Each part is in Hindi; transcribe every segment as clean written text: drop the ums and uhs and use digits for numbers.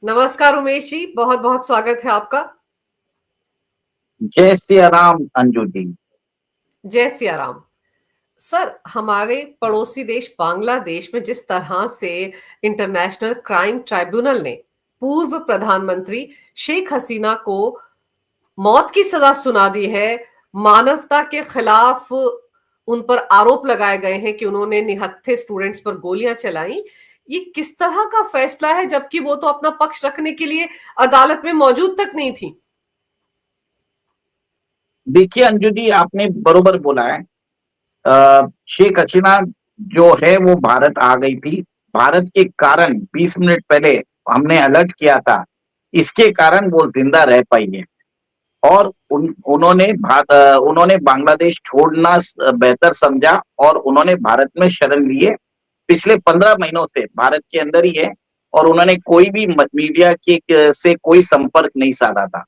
नमस्कार उमेश जी, बहुत बहुत स्वागत है आपका। जय सिया राम अंजू जी। जय सिया राम। सर, हमारे पड़ोसी देश बांग्लादेश में जिस तरह से इंटरनेशनल क्राइम ट्राइब्यूनल ने पूर्व प्रधानमंत्री शेख हसीना को मौत की सजा सुना दी है, मानवता के खिलाफ उन पर आरोप लगाए गए हैं कि उन्होंने निहत्थे स्टूडेंट्स पर गोलियां चलाई। ये किस तरह का फैसला है, जबकि वो तो अपना पक्ष रखने के लिए अदालत में मौजूद तक नहीं थी। देखिए अंजू जी, आपने बरोबर बोला है। शेख हसीना जो है वो भारत आ गई थी। भारत के कारण 20 मिनट पहले हमने अलर्ट किया था, इसके कारण वो जिंदा रह पाई है। और उन्होंने बांग्लादेश छोड़ना बेहतर समझा और उन्होंने भारत में शरण लिए। पिछले 15 महीनों से भारत के अंदर ही है और उन्होंने कोई भी मीडिया के से कोई संपर्क नहीं साधा था।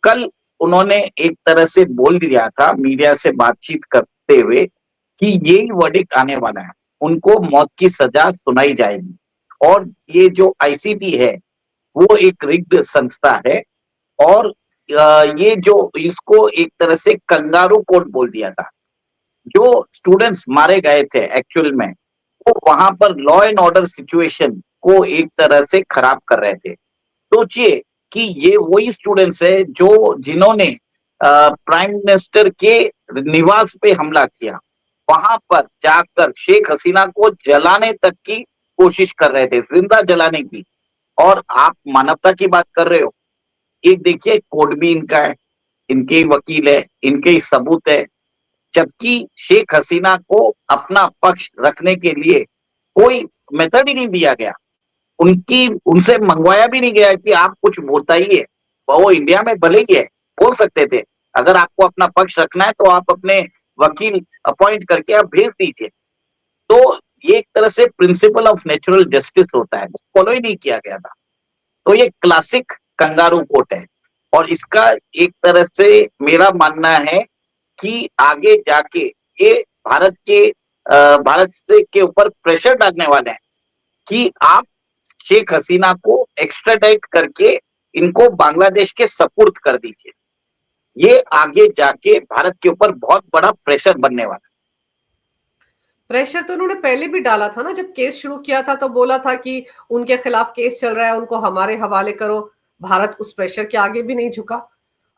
कल उन्होंने एक तरह से बोल दिया था मीडिया से बातचीत करते हुए कि यही वर्डिक्ट आने वाला है, उनको मौत की सजा सुनाई जाएगी। और ये जो आईसीटी है वो एक रिग्ड संस्था है। और ये जो इसको एक तरह से कंगारू कोर्ट बोल दिया था। जो स्टूडेंट्स मारे गए थे एक्चुअल में, वो वहां पर लॉ एंड ऑर्डर सिचुएशन को एक तरह से खराब कर रहे थे। सोचिए कि ये वही स्टूडेंट्स है जो जिन्होंने प्राइम मिनिस्टर के निवास पे हमला किया, वहां पर जाकर शेख हसीना को जलाने तक की कोशिश कर रहे थे, जिंदा जलाने की। और आप मानवता की बात कर रहे हो। एक देखिए, कोर्ट भी इनका है, इनके ही वकील है, इनके ही सबूत है। जबकि शेख हसीना को अपना पक्ष रखने के लिए कोई मेथड ही नहीं दिया गया। उनकी उनसे मंगवाया भी नहीं गया कि आप कुछ बताइए। वो इंडिया में भले ही है, बोल सकते थे अगर आपको अपना पक्ष रखना है तो आप अपने वकील अपॉइंट करके आप भेज दीजिए। तो ये एक तरह से प्रिंसिपल ऑफ नेचुरल जस्टिस होता है, फॉलो ही नहीं किया गया था। तो ये क्लासिक कंगारू कोर्ट है। और इसका एक तरह से मेरा मानना है कि आगे जाके ये भारत से के ऊपर प्रेशर डालने वाले हैं कि आप शेख हसीना को एक्स्ट्राडाइट करके इनको बांग्लादेश के सपुर्द कर दीजिए। ये आगे जाके भारत के ऊपर बहुत बड़ा प्रेशर बनने वाला है। प्रेशर तो उन्होंने पहले भी डाला था ना, जब केस शुरू किया था तो बोला था कि उनके खिलाफ केस चल रहा है, उनको हमारे हवाले करो। भारत उस प्रेशर के आगे भी नहीं झुका।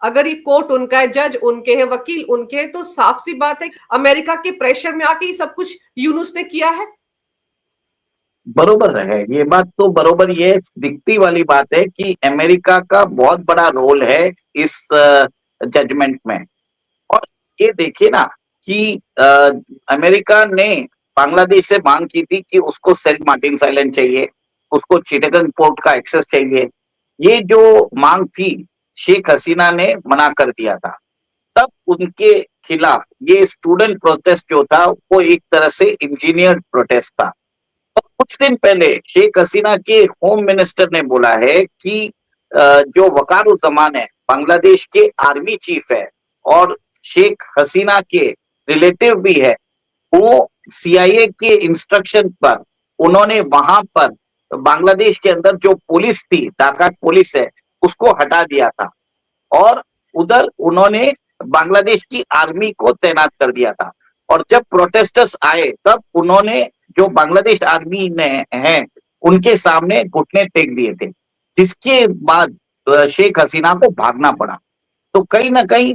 अगर ये कोर्ट उनका है, जज उनके हैं, वकील उनके हैं, तो साफ सी बात है अमेरिका के प्रेशर में आके ये सब कुछ यूनुस ने किया है। बरोबर है, ये बात तो बरोबर, ये दिखती वाली बात है कि अमेरिका का बहुत बड़ा रोल है इस जजमेंट में। और ये देखिए ना कि अमेरिका ने बांग्लादेश से मांग की थी कि उसको सेंट मार्टिन आइलैंड चाहिए, उसको चिटगंग पोर्ट का एक्सेस चाहिए। ये जो मांग थी, शेख हसीना ने मना कर दिया था। तब उनके खिलाफ ये स्टूडेंट प्रोटेस्ट जो था वो एक तरह से इंजीनियर्ड प्रोटेस्ट था। और कुछ दिन पहले शेख हसीना के होम मिनिस्टर ने बोला है कि जो वकारुज्जमान है, बांग्लादेश के आर्मी चीफ है और शेख हसीना के रिलेटिव भी है, वो सीआईए के इंस्ट्रक्शन पर उन्होंने वहां पर बांग्लादेश के अंदर जो पुलिस थी, ढाका पुलिस है, उसको हटा दिया था। और उधर उन्होंने बांग्लादेश की आर्मी को तैनात कर दिया था। और जब प्रोटेस्टर्स आए तब उन्होंने जो बांग्लादेश आर्मी ने हैं उनके सामने घुटने टेक दिए थे, जिसके बाद शेख हसीना को भागना पड़ा। तो कहीं ना कहीं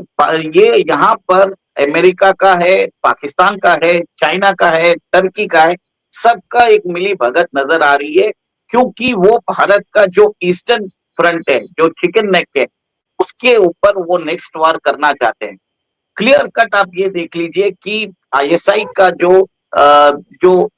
ये यहाँ पर अमेरिका का है, पाकिस्तान का है, चाइना का है, टर्की का है, सबका एक मिली भगत नजर आ रही है। क्योंकि वो भारत का जो ईस्टर्न फ्रंट है, जो चिकन नेक है, उसके ऊपर वो नेक्स्ट वार करना चाहते हैं। क्लियर कट आप ये देख लीजिए कि आईएसआई का जो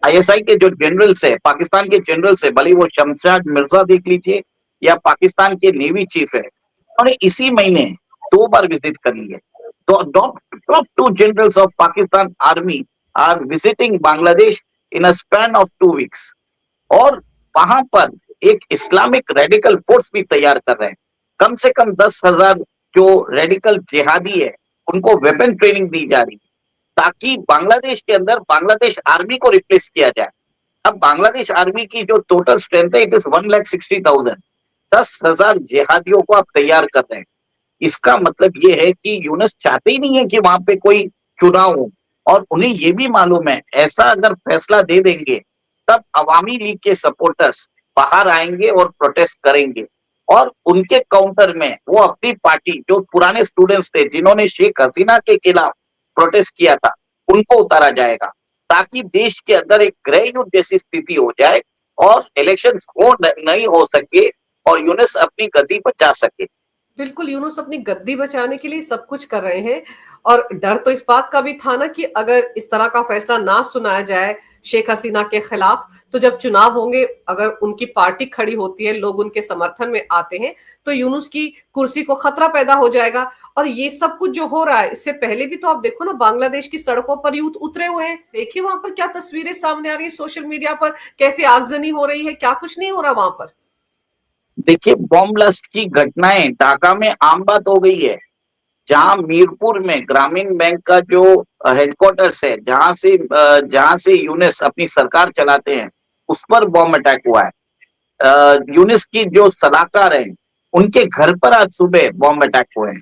आईएसआई के जो जनरल्स है, पाकिस्तान के जनरल्स है, भले वो शमशाद मिर्जा देख लीजिए या पाकिस्तान के नेवी चीफ है, उन्होंने इसी महीने 2 बार विजिट कर ली है। तो top 2 generals of Pakistan army are visiting Bangladesh in a span of 2 weeks. और वहां पर एक इस्लामिक रेडिकल फोर्स भी तैयार कर रहे हैं। कम से कम 10,000 जो रेडिकल जिहादी है उनको वेपन ट्रेनिंग दी जा रही है, ताकि बांग्लादेश के अंदर बांग्लादेश आर्मी को रिप्लेस किया जाए। अब बांग्लादेश आर्मी की जो टोटल स्ट्रेंथ है इट इज 1,60,000। 10,000 जिहादियों को आप तैयार कर रहे हैं। इसका मतलब ये है कि यूनुस चाहते ही नहीं है कि वहां पे कोई चुनाव हो, और उन्हें ये भी मालूम है ऐसा अगर फैसला दे देंगे तब अवामी लीग के सपोर्टर्स बाहर आएंगे और प्रोटेस्ट करेंगे, और उनके काउंटर में वो अपनी पार्टी जो पुराने स्टूडेंट्स थे जिन्होंने शेख हसीना के खिलाफ प्रोटेस्ट किया था उनको उतारा जाएगा, ताकि देश के अंदर एक गृह युद्ध जैसी स्थिति हो जाए और इलेक्शन हो नहीं हो सके और यूनुस अपनी गद्दी बचा सके। बिल्कुल, यूनुस अपनी गद्दी बचाने के लिए सब कुछ कर रहे हैं और डर तो इस बात का भी था ना कि अगर इस तरह का फैसला ना सुनाया जाए शेख हसीना के खिलाफ, तो जब चुनाव होंगे, अगर उनकी पार्टी खड़ी होती है, लोग उनके समर्थन में आते हैं, तो यूनुस की कुर्सी को खतरा पैदा हो जाएगा। और ये सब कुछ जो हो रहा है, इससे पहले भी तो आप देखो ना, बांग्लादेश की सड़कों पर यूथ उतरे हुए हैं। देखिए वहां पर क्या तस्वीरें सामने आ रही है सोशल मीडिया पर, कैसे आगजनी हो रही है, क्या कुछ नहीं हो रहा वहां पर। देखिए बॉम्ब ब्लास्ट की घटनाएं ढाका में आम बात हो गई है। जहां मीरपुर में ग्रामीण बैंक का जो हेडक्वार्टर्स है, जहां से यूनिस अपनी सरकार चलाते हैं, उस पर बॉम्ब अटैक हुआ है। यूनिस की जो सलाहकार है उनके घर पर आज सुबह बॉम्ब अटैक हुए हैं,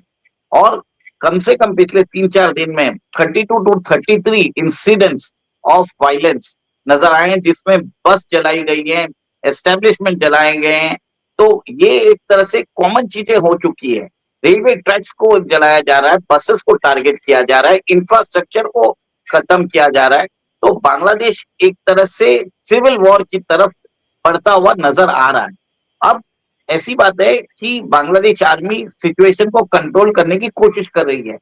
और कम से कम पिछले 3-4 दिन में 32 to 33 इंसिडेंट्स ऑफ वायलेंस नजर आए हैं, जिसमें बस जलाई गई है, एस्टेब्लिशमेंट जलाए गए हैं। तो ये एक तरह से कॉमन चीजें हो चुकी है। रेलवे ट्रैक्स को जलाया जा रहा है, बसेस को टारगेट किया जा रहा है, इंफ्रास्ट्रक्चर को खत्म किया जा रहा है। तो बांग्लादेश एक तरह से सिविल वॉर की तरफ बढ़ता हुआ नजर आ रहा है। अब ऐसी बात है कि बांग्लादेश आर्मी सिचुएशन को कंट्रोल करने की कोशिश कर रही है,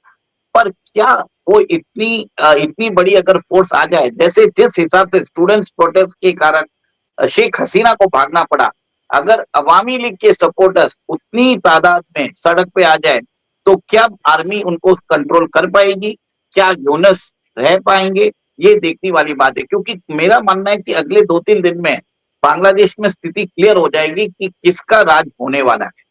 पर क्या वो इतनी बड़ी अगर फोर्स आ जाए, जैसे जिस हिसाब से स्टूडेंट्स प्रोटेस्ट के कारण शेख हसीना को भागना पड़ा, अगर अवामी लीग के सपोर्टर्स उतनी तादाद में सड़क पे आ जाए तो क्या आर्मी उनको कंट्रोल कर पाएगी, क्या यूनुस रह पाएंगे, ये देखने वाली बात है। क्योंकि मेरा मानना है कि अगले 2-3 दिन में बांग्लादेश में स्थिति क्लियर हो जाएगी कि किसका राज होने वाला है।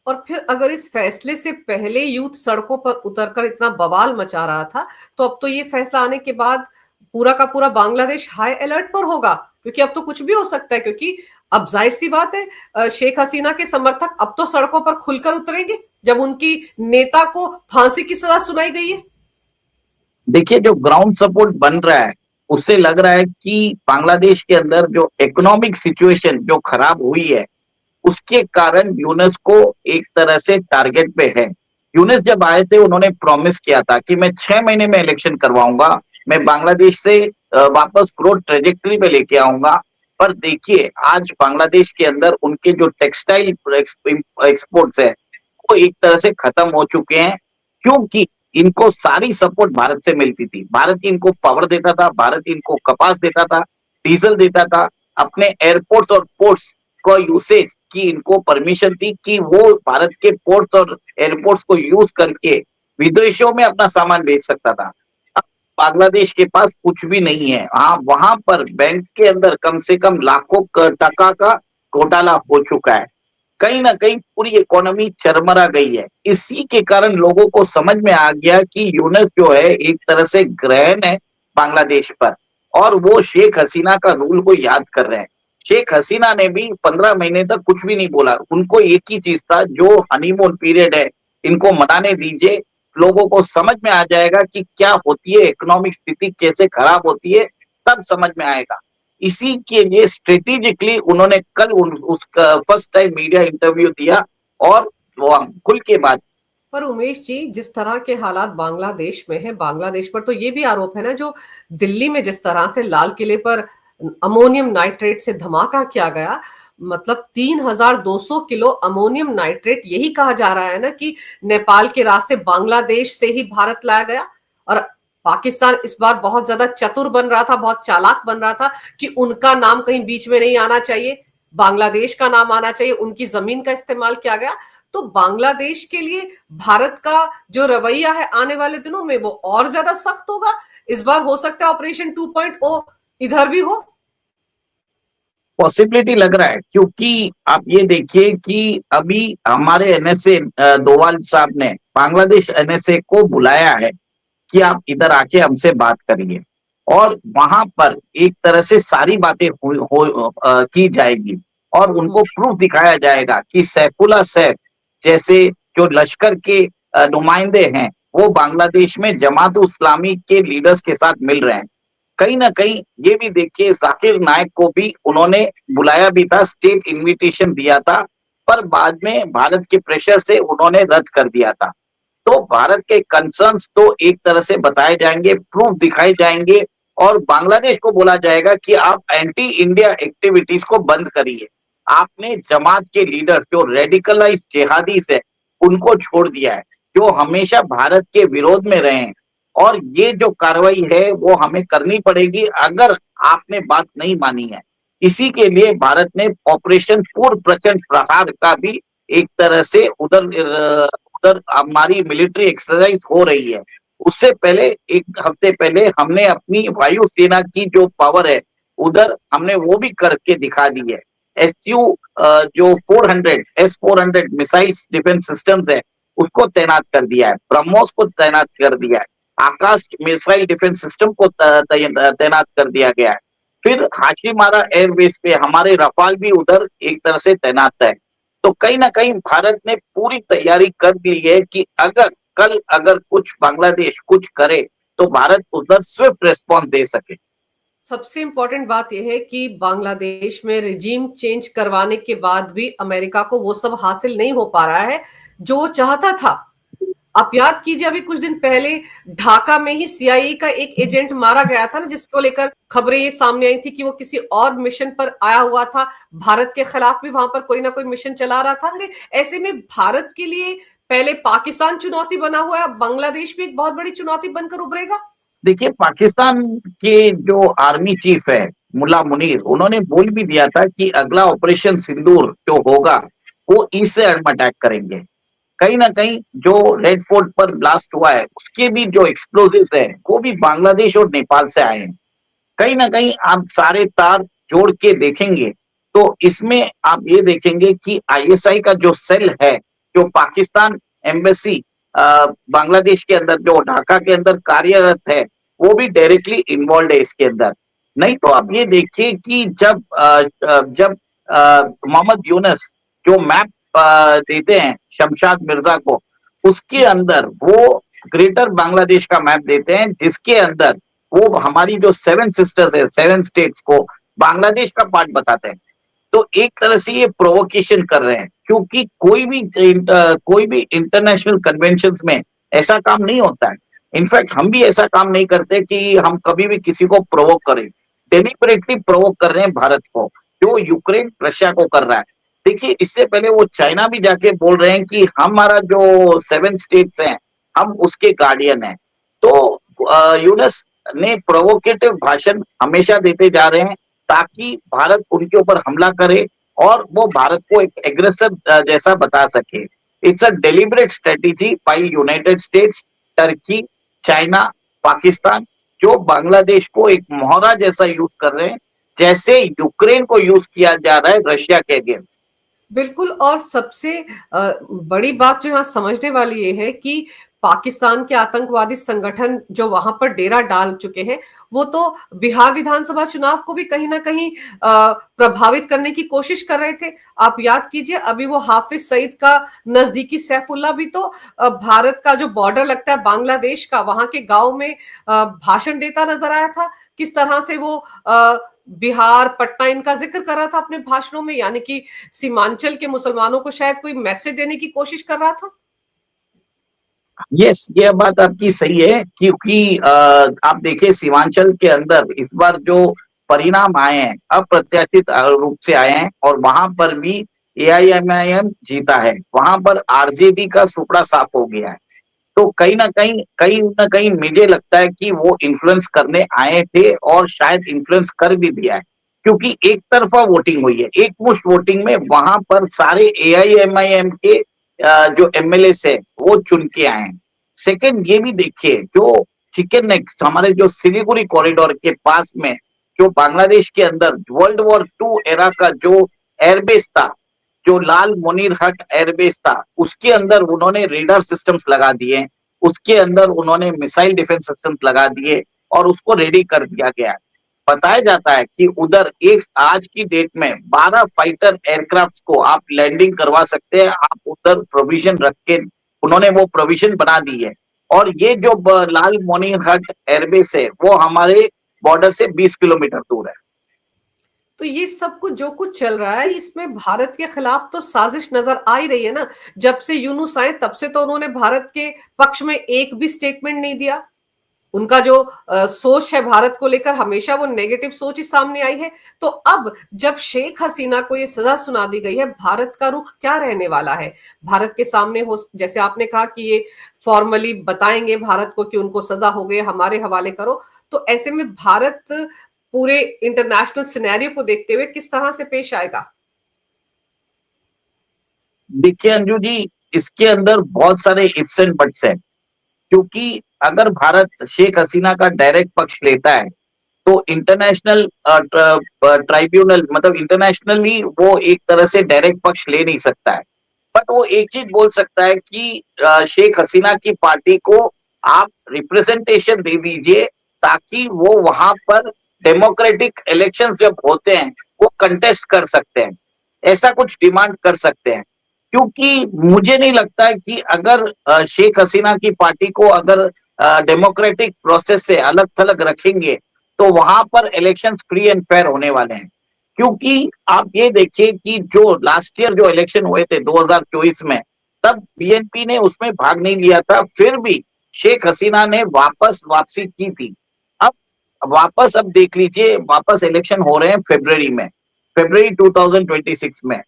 और फिर अगर इस फैसले से पहले यूथ सड़कों पर उतरकर इतना बवाल मचा रहा था, तो अब तो ये फैसला आने के बाद पूरा का पूरा बांग्लादेश हाई अलर्ट पर होगा, क्योंकि अब तो कुछ भी हो सकता है। क्योंकि अब जाहिर सी बात है, शेख हसीना के समर्थक अब तो सड़कों पर खुलकर उतरेंगे जब उनकी नेता को फांसी की सजा सुनाई गई है। देखिए जो ग्राउंड सपोर्ट बन रहा है उससे लग रहा है कि बांग्लादेश के अंदर जो इकोनॉमिक सिचुएशन जो खराब हुई है उसके कारण यूनुस को एक तरह से टारगेट पे है। यूनुस जब आए थे उन्होंने प्रॉमिस किया था कि मैं 6 महीने में इलेक्शन करवाऊंगा, मैं बांग्लादेश से वापस ग्रोथ ट्रेजेक्टरी पे लेके आऊंगा। पर देखिए आज बांग्लादेश के अंदर उनके जो टेक्सटाइल एक्सपोर्ट्स है वो एक तरह से खत्म हो चुके हैं, क्योंकि इनको सारी सपोर्ट भारत से मिलती थी। भारत इनको पावर देता था, भारत इनको कपास देता था, डीजल देता था, अपने एयरपोर्ट्स और पोर्ट्स को यूसेज की इनको परमिशन थी कि वो भारत के पोर्ट्स और एयरपोर्ट्स को यूज करके विदेशों में अपना सामान बेच सकता था। अब बांग्लादेश के पास कुछ भी नहीं है। हाँ, वहां पर बैंक के अंदर कम से कम लाखों टका का घोटाला हो चुका है। कहीं ना कहीं पूरी इकोनॉमी चरमरा गई है। इसी के कारण लोगों को समझ में आ गया कि यूनुस जो है एक तरह से ग्रहण है बांग्लादेश पर, और वो शेख हसीना का रूल को याद कर रहे हैं। शेख हसीना ने भी 15 महीने तक कुछ भी नहीं बोला। उनको एक ही चीज था, जो हनीमून पीरियड है इनको मनाने दीजिए, लोगों को समझ में आ जाएगा कि क्या होती है, इकोनॉमिक स्थिति कैसे खराब होती है, तब समझ में आएगा। इसी के लिए स्ट्रेटेजिकली उन्होंने कल उसका फर्स्ट टाइम मीडिया इंटरव्यू दिया और वो खुल के बात। पर उमेश जी, जिस तरह के हालात बांग्लादेश में है, बांग्लादेश पर तो ये भी आरोप है ना, जो दिल्ली में जिस तरह से लाल किले पर अमोनियम नाइट्रेट से धमाका किया गया, मतलब 3,200 किलो अमोनियम नाइट्रेट, यही कहा जा रहा है ना कि नेपाल के रास्ते बांग्लादेश से ही भारत लाया गया। और पाकिस्तान इस बार बहुत ज्यादा चतुर बन रहा था, बहुत चालाक बन रहा था कि उनका नाम कहीं बीच में नहीं आना चाहिए, बांग्लादेश का नाम आना चाहिए, उनकी जमीन का इस्तेमाल किया गया। तो बांग्लादेश के लिए भारत का जो रवैया है आने वाले दिनों में वो और ज्यादा सख्त होगा। इस बार हो सकता है ऑपरेशन 2.0 इधर भी हो। पॉसिबिलिटी लग रहा है, क्योंकि आप ये देखिए कि अभी हमारे एनएसए डोवाल साहब ने बांग्लादेश एनएसए को बुलाया है कि आप इधर आके हमसे बात करिए, और वहां पर एक तरह से सारी बातें की जाएगी और हम्म। उनको प्रूफ दिखाया जाएगा कि सैफुल्लाह सैफ जैसे जो लश्कर के नुमाइंदे हैं, वो बांग्लादेश में जमात इस्लामी के लीडर्स के साथ मिल रहे हैं। कहीं ना कहीं ये भी देखिए, जाकिर नायक को भी उन्होंने बुलाया भी था, स्टेट इनविटेशन दिया था, पर बाद में भारत के प्रेशर से उन्होंने रद्द कर दिया था। तो भारत के कंसर्न्स तो एक तरह से बताए जाएंगे, प्रूफ दिखाए जाएंगे और बांग्लादेश को बोला जाएगा कि आप एंटी इंडिया एक्टिविटीज को बंद करिए। आपने जमात के लीडर जो रेडिकलाइज जिहादीज है उनको छोड़ दिया है, जो हमेशा भारत के विरोध में रहे हैं, और ये जो कार्रवाई है वो हमें करनी पड़ेगी अगर आपने बात नहीं मानी है। इसी के लिए भारत ने ऑपरेशन पूर्ण प्रचंड प्रहार का भी एक तरह से उधर उधर हमारी मिलिट्री एक्सरसाइज हो रही है। उससे पहले एक हफ्ते पहले हमने अपनी वायु सेना की जो पावर है उधर हमने वो भी करके दिखा दी है। एसयू जो 400 S-400 मिसाइल डिफेंस सिस्टम्स है उसको तैनात कर दिया है, ब्रह्मोस को तैनात कर दिया है, आकाश मिसाइल डिफेंस सिस्टम को तैनात कर दिया गया है। फिर हाशिमारा एयरबेस पे हमारे रफाल भी उधर एक तरह से तैनात है। तो कहीं ना कहीं भारत ने पूरी तैयारी कर ली है कि अगर कुछ बांग्लादेश कुछ करे तो भारत उधर स्विफ्ट रिस्पॉन्स दे सके। सबसे इंपॉर्टेंट बात यह है कि बांग्लादेश में रिजीम चेंज करवाने के बाद भी अमेरिका को वो सब हासिल नहीं हो पा रहा है जो वो चाहता था। आप याद कीजिए, अभी कुछ दिन पहले ढाका में ही सीआईए का एक एजेंट मारा गया था ना, जिसको लेकर खबरें ये सामने आई थी कि वो किसी और मिशन पर आया हुआ था, भारत के खिलाफ भी वहां पर कोई ना कोई मिशन चला रहा था। ऐसे में भारत के लिए पहले पाकिस्तान चुनौती बना हुआ है, अब बांग्लादेश भी एक बहुत बड़ी चुनौती बनकर उभरेगा। देखिए, पाकिस्तान के जो आर्मी चीफ है मुल्ला मुनीर, उन्होंने बोल भी दिया था कि अगला ऑपरेशन सिंदूर जो होगा वो ईस्ट से अटैक करेंगे। कहीं ना कहीं जो रेड फोर्ट पर ब्लास्ट हुआ है उसके भी जो एक्सप्लोजिव है वो भी बांग्लादेश और नेपाल से आए हैं। कहीं ना कहीं आप सारे तार जोड़ के देखेंगे तो इसमें आप ये देखेंगे कि आईएसआई का जो सेल है, जो पाकिस्तान एम्बेसी बांग्लादेश के अंदर जो ढाका के अंदर कार्यरत है, वो भी डायरेक्टली इन्वॉल्व है इसके अंदर। नहीं तो आप ये देखिए कि जब मोहम्मद यूनस जो मैप देते हैं शमशाद मिर्जा को, उसके अंदर वो ग्रेटर बांग्लादेश का मैप देते हैं जिसके अंदर वो हमारी जो 7 सिस्टर्स है, 7 स्टेट्स को बांग्लादेश का पार्ट बताते हैं। तो एक तरह से ये प्रोवोकेशन कर रहे हैं, क्योंकि कोई भी इंटरनेशनल कन्वेंशन में ऐसा काम नहीं होता है। इनफैक्ट हम भी ऐसा काम नहीं करते कि हम कभी भी किसी को प्रोवोक करें। डेलिबरेटली प्रोवोक कर रहे हैं भारत को, जो यूक्रेन रशिया को कर रहा है। देखिए, इससे पहले वो चाइना भी जाके बोल रहे हैं कि हमारा जो 7 स्टेट्स हैं हम उसके गार्डियन हैं। तो यूनस ने प्रोवोकेटिव भाषण हमेशा देते जा रहे हैं ताकि भारत उनके ऊपर हमला करे और वो भारत को एक एग्रेसिव जैसा बता सके। It's a deliberate strategy by United States, Turkey, China, Pakistan, जो बांग्लादेश को एक मोहरा जैसा यूज कर रहे हैं, जैसे यूक्रेन को यूज किया जा रहा है रशिया के अगेंस्ट। बिल्कुल। और सबसे बड़ी बात जो यहाँ समझने वाली ये है कि पाकिस्तान के आतंकवादी संगठन जो वहां पर डेरा डाल चुके हैं, वो तो बिहार विधानसभा चुनाव को भी कहीं ना कहीं प्रभावित करने की कोशिश कर रहे थे। आप याद कीजिए, अभी वो हाफिज सईद का नजदीकी सैफुल्ला भी तो भारत का जो बॉर्डर लगता है बांग्लादेश का, वहां के गांव में भाषण देता नजर आया था। किस तरह से वो बिहार, पटना इनका जिक्र कर रहा था अपने भाषणों में, यानी कि सीमांचल के मुसलमानों को शायद कोई मैसेज देने की कोशिश कर रहा था। यस, ये बात आपकी सही है, क्योंकि आप देखिए सीमांचल के अंदर इस बार जो परिणाम आए हैं अप्रत्याशित रूप से आए हैं, और वहां पर भी एआईएमआईएम जीता है, वहां पर आरजेडी का सुपड़ा साफ हो गया है। तो कहीं ना कहीं मुझे लगता है कि वो इन्फ्लुएंस करने आए थे और शायद इन्फ्लुएंस कर भी दिया है, क्योंकि एक तरफा वोटिंग हुई है, एक मुश्त वोटिंग में वहां पर सारे एआईएमआईएम के जो एमएलए है वो चुन के आए हैं। सेकंड, ये भी देखिए, जो चिकन नेक हमारे जो सिलीगुड़ी कॉरिडोर के पास में जो बांग्लादेश के अंदर वर्ल्ड वॉर 2 एरा का जो एयरबेस था, जो लाल मुनीर हट एयरबेस था, उसके अंदर उन्होंने रेडार सिस्टम्स लगा दिए, उसके अंदर उन्होंने मिसाइल डिफेंस सिस्टम्स लगा दिए। और उसको रेडी कर दिया गया है। बताया जाता है कि उधर एक आज की डेट में 12 फाइटर एयरक्राफ्ट को आप लैंडिंग करवा सकते हैं, आप उधर प्रोविजन रख के उन्होंने वो प्रोविजन बना दी है। और ये जो लाल मोनिहट एयरबेस है वो हमारे बॉर्डर से 20 किलोमीटर दूर है। तो ये सब कुछ जो कुछ चल रहा है इसमें भारत के खिलाफ तो साजिश नजर आ ही रही है ना। जब से यूनुस आए तब से तो उन्होंने भारत के पक्ष में एक भी स्टेटमेंट नहीं दिया। उनका जो सोच है भारत को लेकर हमेशा वो नेगेटिव सोच ही सामने आई है। तो अब जब शेख हसीना को ये सजा सुना दी गई है, भारत का रुख क्या रहने वाला है? भारत के सामने हो, जैसे आपने कहा कि ये फॉर्मली बताएंगे भारत को कि उनको सजा हो गई, हमारे हवाले करो। तो ऐसे में भारत पूरे इंटरनेशनल सिनेरियो को देखते हुए किस तरह से पेश आएगा? देखिए अंजू जी, इसके अंदर बहुत सारे इफ्स एंड बट्स हैं, क्योंकि अगर भारत शेख हसीना का डायरेक्ट पक्ष लेता है तो इंटरनेशनल ट्राइब्यूनल मतलब इंटरनेशनली वो एक तरह से डायरेक्ट पक्ष ले नहीं सकता है। बट वो एक चीज बोल सकता है कि शेख हसीना की पार्टी को आप रिप्रेजेंटेशन दे दीजिए, ताकि वो वहां पर डेमोक्रेटिक इलेक्शन जब होते हैं वो कंटेस्ट कर सकते हैं, ऐसा कुछ डिमांड कर सकते हैं। क्योंकि मुझे नहीं लगता है कि अगर शेख हसीना की पार्टी को अगर डेमोक्रेटिक प्रोसेस से अलग थलग रखेंगे तो वहां पर इलेक्शन फ्री एंड फेयर होने वाले हैं। क्योंकि आप ये देखिए कि जो लास्ट ईयर जो इलेक्शन हुए थे 2024 में, तब बीएनपी ने उसमें भाग नहीं लिया था, फिर भी शेख हसीना ने वापसी की थी। अब वापस अब देख लीजिए, वापस इलेक्शन हो रहे हैं फरवरी 2026 में।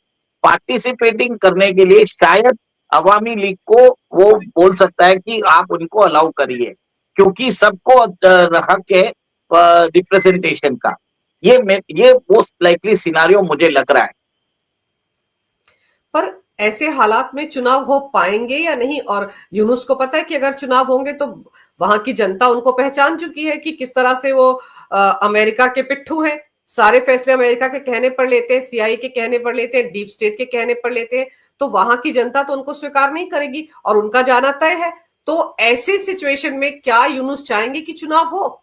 पार्टिसिपेटिंग करने के लिए शायद अवामी लीग को वो बोल सकता है कि आप उनको अलाउ करिए, क्योंकि सबको हक है रिप्रेजेंटेशन का। ये मोस्ट लाइकली सिनारियो मुझे लग रहा है। पर ऐसे हालात में चुनाव हो पाएंगे या नहीं? और यूनुस को पता है कि अगर चुनाव होंगे तो वहां की जनता उनको पहचान चुकी है कि किस तरह से वो अमेरिका के पिट्ठू हैं। सारे फैसले अमेरिका के कहने पर लेते हैं, सीआईए के कहने पर लेते हैं, डीप स्टेट के कहने पर लेते हैं। तो वहां की जनता तो उनको स्वीकार नहीं करेगी और उनका जाना तय है। तो ऐसे सिचुएशन में क्या यूनुस चाहेंगे कि चुनाव हो?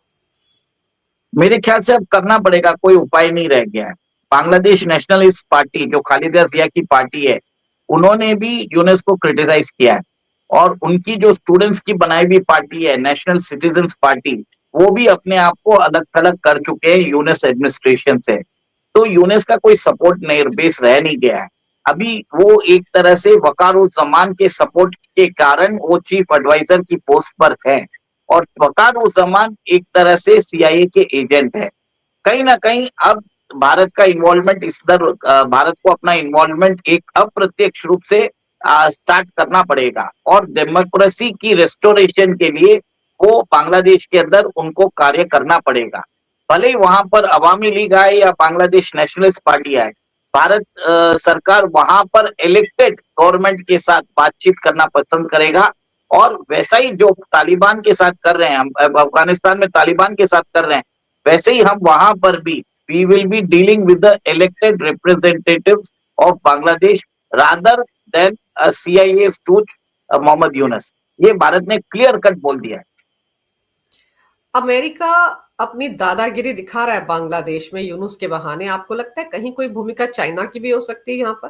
मेरे ख्याल से अब करना पड़ेगा, कोई उपाय नहीं रह गया है। बांग्लादेश नेशनलिस्ट पार्टी जो खालिदा जिया की पार्टी है, उन्होंने भी यूनेस को क्रिटिसाइज किया है। और उनकी जो स्टूडेंट्स की बनाई हुई पार्टी है नेशनल सिटीजन्स पार्टी, वो भी अपने आप को अलग थलग कर चुके हैं यूनेस एडमिनिस्ट्रेशन से। तो यूनेस का कोई सपोर्ट नहीं बेस रह नहीं गया है। अभी वो एक तरह से वकारुज्जमान के सपोर्ट के कारण वो चीफ एडवाइजर की पोस्ट पर है, और वकारुज्जमान एक तरह से सीआईए के एजेंट है। कहीं ना कहीं अब भारत का इन्वॉल्वमेंट भारत को अपना इन्वॉल्वमेंट एक अप्रत्यक्ष रूप से स्टार्ट करना पड़ेगा, और डेमोक्रेसी की रेस्टोरेशन के लिए वो बांग्लादेश के अंदर उनको कार्य करना पड़ेगा। भले ही वहां पर अवामी लीग आए या बांग्लादेश नेशनलिस्ट पार्टी आए, भारत सरकार वहां पर इलेक्टेड गवर्नमेंट के साथ बातचीत करना पसंद करेगा। और वैसा ही जो तालिबान के साथ कर रहे हैं, हम अफगानिस्तान में तालिबान के साथ कर रहे हैं, वैसे ही हम वहां पर भी we will be dealing with the elected representatives of Bangladesh rather than CIA stooge Mohammad Yunus. ये भारत ने क्लियर कट बोल दिया है। अमेरिका अपनी दादागिरी दिखा रहा है बांग्लादेश में यूनुस के बहाने। आपको लगता है कहीं कोई भूमिका चाइना की भी हो सकती है यहाँ पर?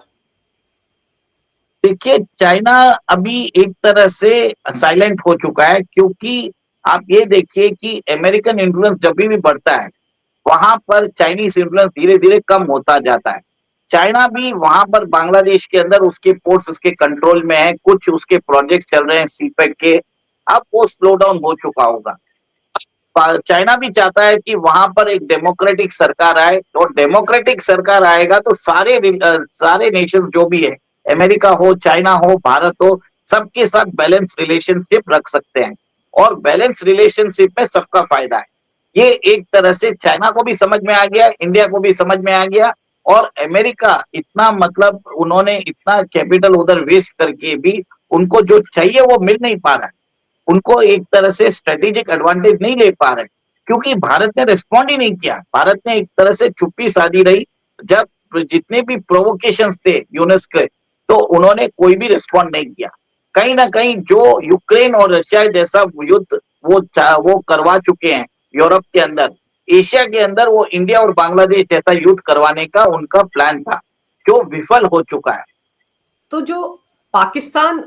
देखिए, चाइना अभी एक तरह से साइलेंट हो चुका है, क्योंकि आप ये देखिए कि अमेरिकन इन्फ्लुएंस जब भी बढ़ता है, वहां पर चाइनीज इन्फ्लुएंस धीरे धीरे कम होता जाता है। चाइना भी वहां पर बांग्लादेश के अंदर उसके पोर्ट्स उसके कंट्रोल में है, कुछ उसके प्रोजेक्ट चल रहे हैं सीपेक के, अब वो स्लो डाउन हो चुका होगा। चाइना भी चाहता है कि वहां पर एक डेमोक्रेटिक सरकार आए, और डेमोक्रेटिक सरकार आएगा तो सारे नेशन जो भी है, अमेरिका हो, चाइना हो, भारत हो, सबके साथ बैलेंस रिलेशनशिप रख सकते हैं, और बैलेंस रिलेशनशिप में सबका फायदा है। ये एक तरह से चाइना को भी समझ में आ गया, इंडिया को भी समझ में आ गया। और अमेरिका इतना मतलब उन्होंने इतना कैपिटल उधर वेस्ट करके भी उनको जो चाहिए वो मिल नहीं पा रहा है, उनको एक तरह से स्ट्रेटेजिक एडवांटेज नहीं ले पा रहे, क्योंकि भारत ने रिस्पॉन्ड ही नहीं किया। भारत ने एक तरह से चुप्पी साधी रही। जब जितने भी प्रोवोकेशन थे यूनेस के, तो उन्होंने कोई भी रिस्पॉन्ड नहीं किया। कहीं ना कहीं जो यूक्रेन और रशिया जैसा युद्ध वो करवा चुके हैं, यूरोप के अंदर, एशिया के अंदर वो इंडिया और बांग्लादेश जैसा युद्ध करवाने का उनका प्लान था, जो विफल हो चुका है। तो जो पाकिस्तान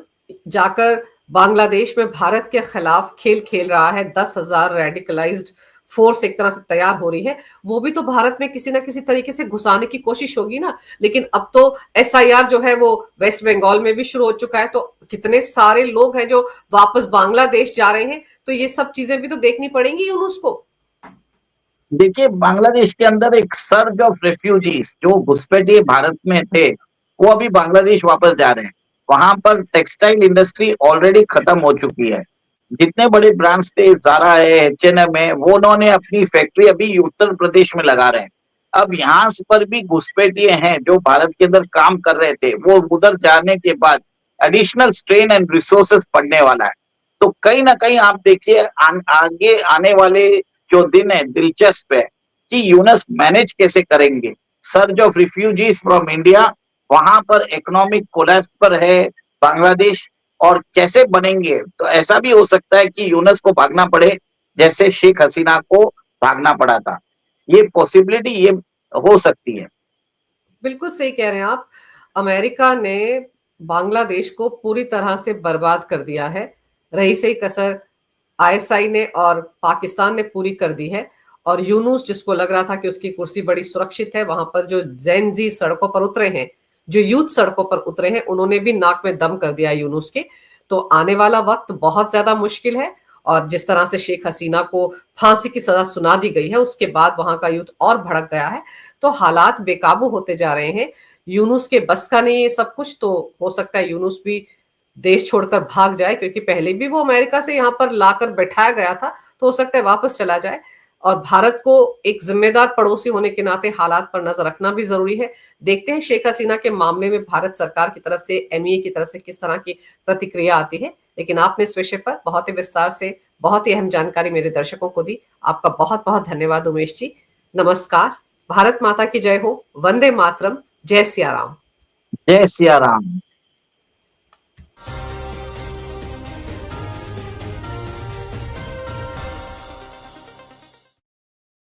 जाकर बांग्लादेश में भारत के खिलाफ खेल खेल रहा है, 10,000 रेडिकलाइज्ड फोर्स एक तरह से तैयार हो रही है, वो भी तो भारत में किसी ना किसी तरीके से घुसाने की कोशिश होगी ना। लेकिन अब तो एसआईआर जो है वो वेस्ट बंगाल में भी शुरू हो चुका है, तो कितने सारे लोग हैं जो वापस बांग्लादेश जा रहे हैं, तो ये सब चीजें भी तो देखनी पड़ेंगी यूनुस को। देखिए, बांग्लादेश के अंदर एक सर्ज ऑफ रेफ्यूजीज जो घुसपैठिए भारत में थे, वो अभी बांग्लादेश वापस जा रहे हैं। वहां पर टेक्सटाइल इंडस्ट्री ऑलरेडी खत्म हो चुकी है। जितने बड़े ब्रांड्स थे, ज़ारा है, एच&एम है, वो उन्होंने अपनी फैक्ट्री अभी उत्तर प्रदेश में लगा रहे हैं। अब यहाँ पर भी घुसपैठिए हैं जो भारत के अंदर काम कर रहे थे, वो उधर जाने के बाद एडिशनल स्ट्रेन एंड रिसोर्सेज पड़ने वाला है। तो कहीं ना कहीं आप देखिए आगे आने वाले जो दिन है दिलचस्प है कि यूनस मैनेज कैसे करेंगे। Surge of refugees from India, वहां पर इकोनॉमिक कोलैप्स पर है बांग्लादेश, और कैसे बनेंगे। तो ऐसा भी हो सकता है कि यूनस को भागना पड़े जैसे शेख हसीना को भागना पड़ा था। ये पॉसिबिलिटी ये हो सकती है। बिल्कुल सही कह रहे हैं आप। अमेरिका ने बांग्लादेश को पूरी तरह से बर्बाद कर दिया है। रही सही कसर आईएसआई ने और पाकिस्तान ने पूरी कर दी है। और यूनुस, जिसको लग रहा था कि उसकी कुर्सी बड़ी सुरक्षित है, वहां पर जो जैन जी सड़कों पर उतरे हैं, जो यूथ सड़कों पर उतरे हैं, उन्होंने भी नाक में दम कर दिया यूनुस के। तो आने वाला वक्त बहुत ज्यादा मुश्किल है। और जिस तरह से शेख हसीना को फांसी की सजा सुना दी गई है, उसके बाद वहां का युद्ध और भड़क गया है। तो हालात बेकाबू होते जा रहे हैं। यूनुस के बस का नहीं है सब कुछ, तो हो सकता है यूनुस भी देश छोड़कर भाग जाए, क्योंकि पहले भी वो अमेरिका से यहाँ पर लाकर बैठाया गया था, तो हो सकता है वापस चला जाए। और भारत को एक जिम्मेदार पड़ोसी होने के नाते हालात पर नजर रखना भी जरूरी है। देखते हैं शेख हसीना के मामले में भारत सरकार की तरफ से, एमईए की तरफ से किस तरह की प्रतिक्रिया आती है। लेकिन आपने इस विषय पर बहुत ही विस्तार से, बहुत ही अहम जानकारी मेरे दर्शकों को दी। आपका बहुत बहुत धन्यवाद उमेश जी। नमस्कार। भारत माता की जय हो। वंदे मातरम। जय सिया राम। जय सिया राम।